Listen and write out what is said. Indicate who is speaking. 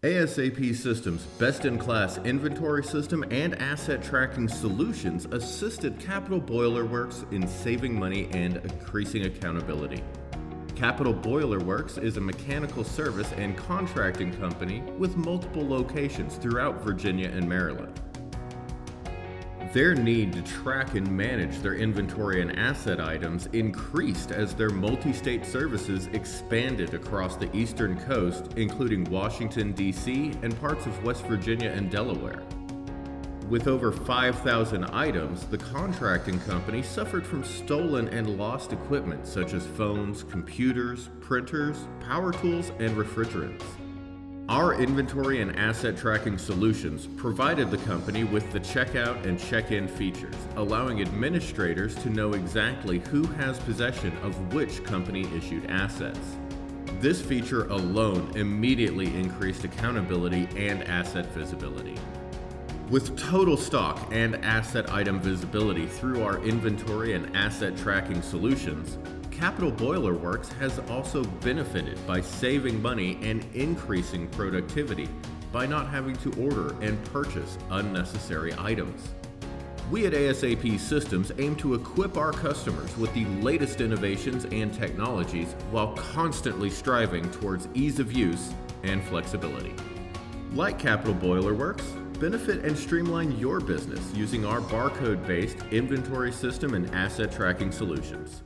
Speaker 1: ASAP Systems' best-in-class inventory system and asset tracking solutions assisted Capital Boiler Works in saving money and increasing accountability. Capital Boiler Works is a mechanical service and contracting company with multiple locations throughout Virginia and Maryland. Their need to track and manage their inventory and asset items increased as their multi-state services expanded across the eastern coast, including Washington, D.C., and parts of West Virginia and Delaware. With over 5,000 items, the contracting company suffered from stolen and lost equipment such as phones, computers, printers, power tools, and refrigerants. Our inventory and asset tracking solutions provided the company with the checkout and check-in features, allowing administrators to know exactly who has possession of which company-issued assets. This feature alone immediately increased accountability and asset visibility. With total stock and asset item visibility through our inventory and asset tracking solutions, Capital Boiler Works has also benefited by saving money and increasing productivity by not having to order and purchase unnecessary items. We at ASAP Systems aim to equip our customers with the latest innovations and technologies while constantly striving towards ease of use and flexibility. Like Capital Boiler Works, benefit and streamline your business using our barcode-based inventory system and asset tracking solutions.